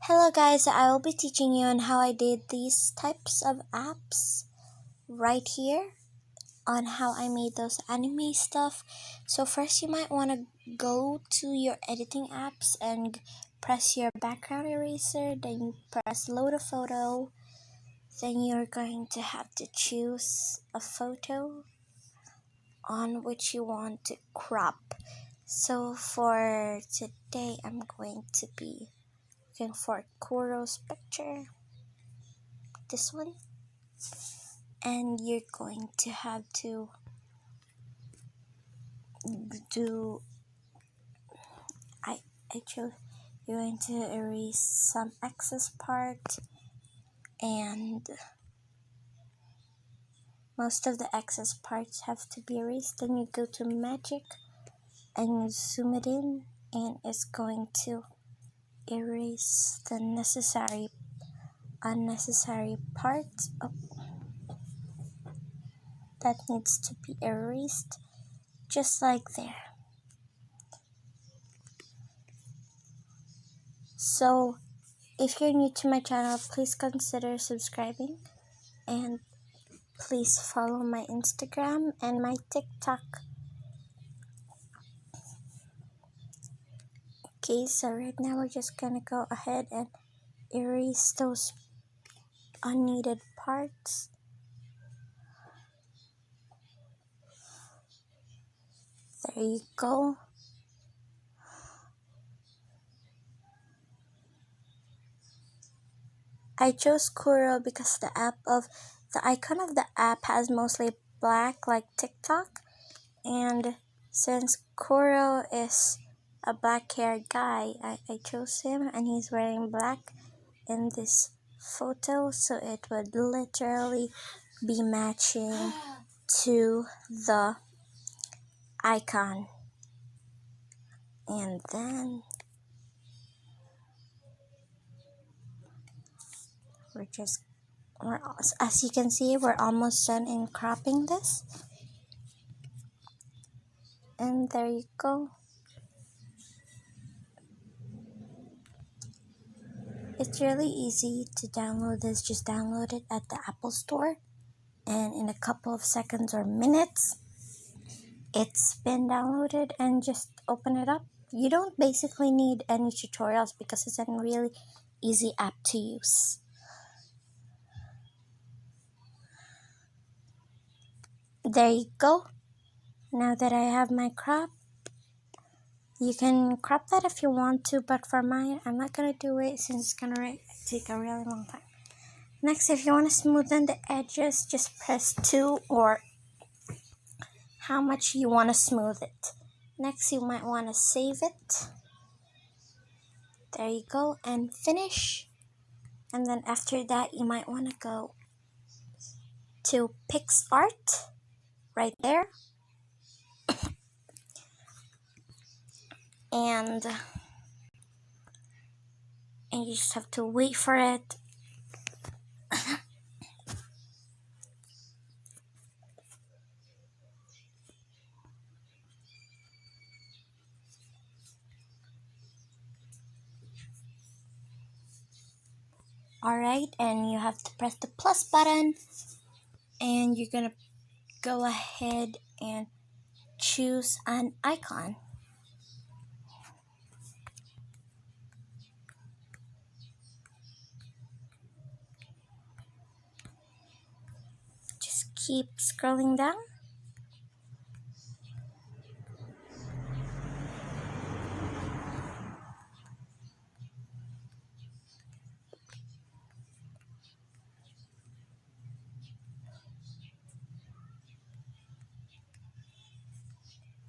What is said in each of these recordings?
Hello guys, I will be teaching you on how I did these types of apps right here on how I made those anime stuff. So first you might want to go to your editing apps and press your background eraser, then you press load a photo, then you're going to have to choose a photo on which you want to crop. So for today I'm going to be looking for Kuro's picture, this one, and you're going to have to do I chose you're going to erase some excess part, and most of the excess parts have to be erased. Then you go to magic and you zoom it in, and it's going to erase the unnecessary parts that needs to be erased, just like there. So if you're new to my channel, please consider subscribing, and please follow my Instagram and my TikTok. Okay, so right now we're just gonna go ahead and erase those unneeded parts. There you go. I chose Kuro because the icon of the app has mostly black like TikTok, and since Kuro is a black-haired guy, I chose him, and he's wearing black in this photo, so it would literally be matching to the icon. And then as you can see, we're almost done in cropping this, and there you go. It's really easy to download this. Just download it at the Apple Store, and in a couple of seconds or minutes it's been downloaded, and just open it up. You don't basically need any tutorials because it's a really easy app to use. There you go. Now that I have my crop, you can crop that if you want to, but for mine, I'm not gonna do it since it's gonna take a really long time. Next, if you want to smoothen the edges, just press 2 or how much you want to smooth it. Next, you might want to save it. There you go, and finish. And then after that, you might want to go to PicsArt right there, and you just have to wait for it. Alright, and you have to press the plus button, and you're gonna go ahead and choose an icon. Just keep scrolling down.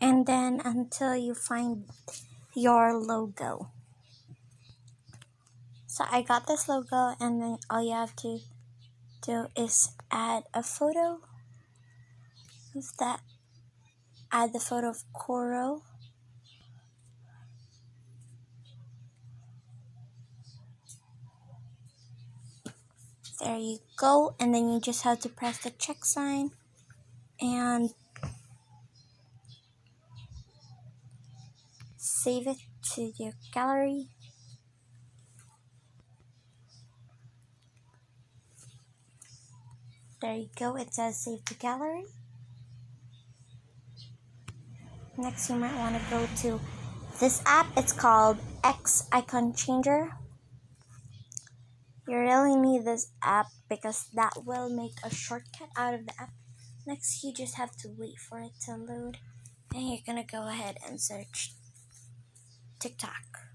And then until you find your logo. So I got this logo, and then all you have to do is add a photo of that. Add the photo of Kuro. There you go, and then you just have to press the check sign and save it to your gallery. There you go, it says save to gallery. Next, you might want to go to this app. It's called X Icon Changer. You really need this app because that will make a shortcut out of the app. Next, you just have to wait for it to load. And you're gonna go ahead and search TikTok.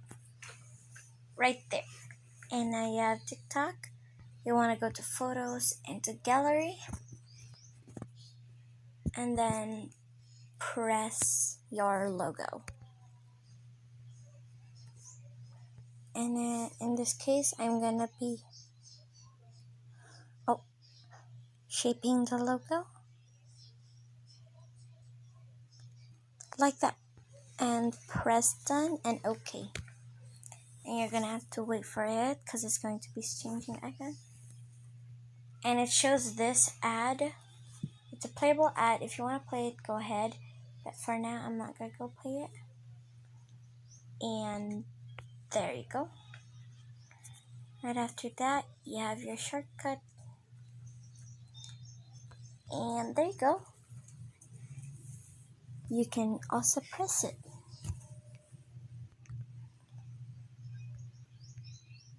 Right there. And now you have TikTok. You want to go to photos and to gallery. And then press your logo. And then in this case, I'm gonna be shaping the logo. Like that. And press done and OK. And you're gonna have to wait for it because it's going to be changing again. And it shows this ad. It's a playable ad. If you want to play it, go ahead. But for now, I'm not gonna go play it. And there you go. Right after that, you have your shortcut. And there you go. You can also press it.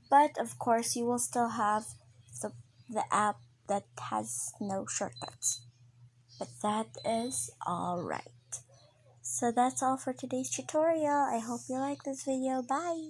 But of course, you will still have the app that has no shortcuts. But that is alright. So that's all for today's tutorial. I hope you like this video. Bye!